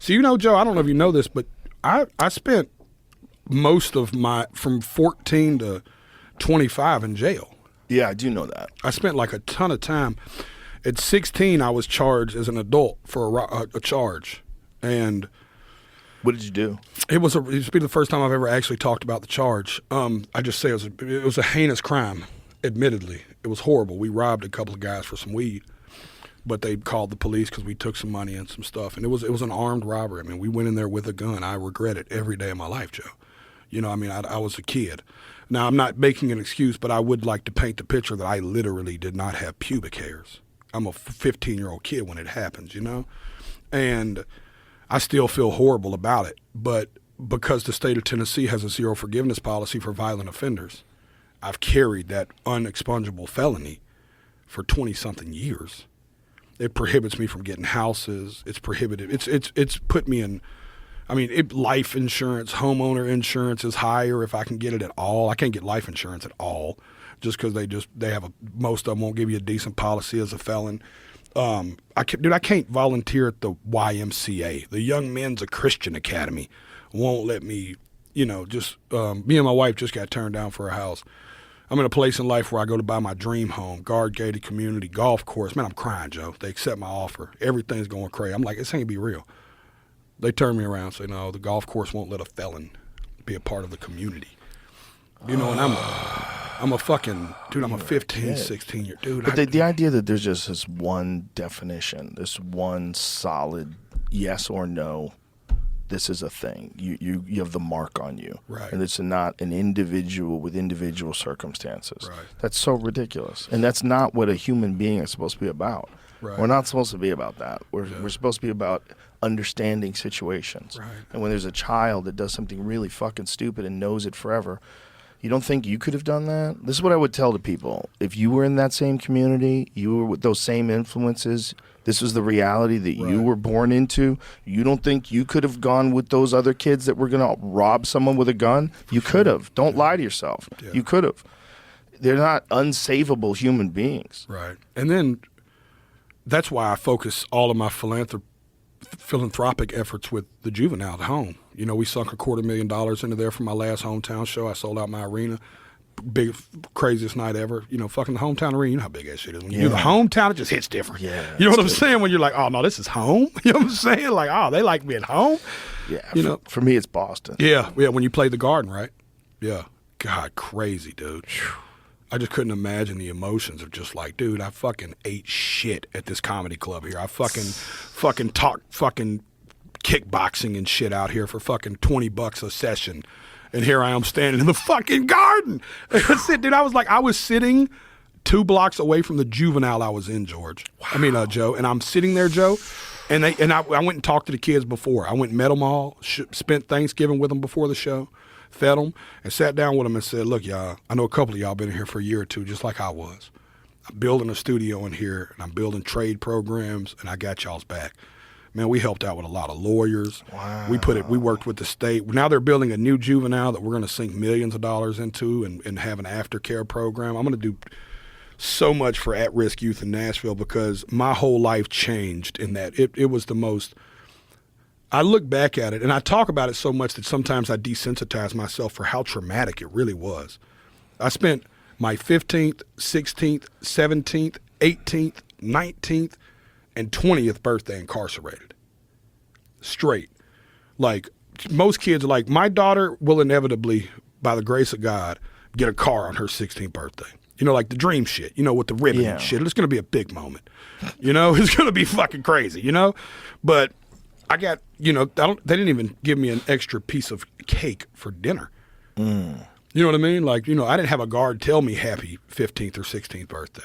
So, Joe, I don't know if you know this, but I spent most of from 14 to 25 in jail. Yeah, I do know that. I spent like a ton of time. At 16, I was charged as an adult for a charge. And what did you do? It was the first time I've ever actually talked about the charge. I just say it was a heinous crime, admittedly. It was horrible. We robbed a couple of guys for some weed, but they called the police because we took some money and some stuff. And it was an armed robbery. I mean, we went in there with a gun. I regret it every day of my life, Joe. I was a kid. Now, I'm not making an excuse, but I would like to paint the picture that I literally did not have pubic hairs. I'm a 15-year-old kid when it happens, And I still feel horrible about it. But because the state of Tennessee has a zero forgiveness policy for violent offenders, I've carried that unexpungible felony for 20-something years. It prohibits me from getting houses. It's prohibited. It's put me in. I mean, life insurance, homeowner insurance is higher if I can get it at all. I can't get life insurance at all, just because most of them won't give you a decent policy as a felon. I can't volunteer at the YMCA, the Young Men's Christian Academy. Won't let me. Me and my wife just got turned down for a house. I'm in a place in life where I go to buy my dream home, guard-gated community, golf course. Man, I'm crying, Joe. They accept my offer. Everything's going crazy. I'm like, this ain't be real. They turn me around and say, no, the golf course won't let a felon be a part of the community. And I'm a fucking, dude, I'm a 15, 16-year dude. But the idea that there's just this one definition, this one solid yes or no, this is a thing. You have the mark on you. Right. And it's not an individual with individual circumstances. Right. That's so ridiculous. And that's not what a human being is supposed to be about. Right. We're not supposed to be about that. We're supposed to be about understanding situations. Right. And when there's a child that does something really fucking stupid and knows it forever, you don't think you could have done that? This is what I would tell to people. If you were in that same community, you were with those same influences, this was the reality that you were born into, you don't think you could have gone with those other kids that were going to rob someone with a gun? You could have. Don't lie to yourself. Yeah. You could have. They're not unsavable human beings. Right. And then that's why I focus all of my philanthropic efforts with the juvenile at home. We sunk $250,000 into there for my last hometown show. I sold out my arena. Big, craziest night ever. Fucking the hometown arena. You know how big that shit is. When you do the hometown, it just hits different. Yeah, you know what I'm saying? When you're like, oh, no, this is home. You know what I'm saying? Like, oh, they like me at home. Yeah. For me, it's Boston. Yeah. Yeah. When you play the Garden, right? Yeah. God, crazy, dude. I just couldn't imagine the emotions of just like, dude, I fucking ate shit at this comedy club here. I fucking talk fucking kickboxing and shit out here for fucking $20 a session. And here I am standing in the fucking Garden. That's it, dude. I was sitting 2 blocks away from the juvenile I was in, George. Wow. I mean, Joe. And I'm sitting there, Joe. And I went and talked to the kids before. I went and met them all, spent Thanksgiving with them before the show. Fed them and sat down with them and said, look, y'all, I know a couple of y'all been in here for a year or two, just like I was. I'm building a studio in here, and I'm building trade programs, and I got y'all's back. Man, we helped out with a lot of lawyers. Wow. We worked with the state. Now they're building a new juvenile that we're going to sink millions of dollars into and have an aftercare program. I'm going to do so much for at-risk youth in Nashville because my whole life changed in that. It was the most... I look back at it, and I talk about it so much that sometimes I desensitize myself for how traumatic it really was. I spent my 15th, 16th, 17th, 18th, 19th, and 20th birthday incarcerated. Straight. Like, most kids are like, my daughter will inevitably, by the grace of God, get a car on her 16th birthday. Like the dream shit, with the ribbon and shit. It's going to be a big moment. It's going to be fucking crazy, But... I got, they didn't even give me an extra piece of cake for dinner. You know what I mean? Like, I didn't have a guard tell me happy 15th or 16th birthday.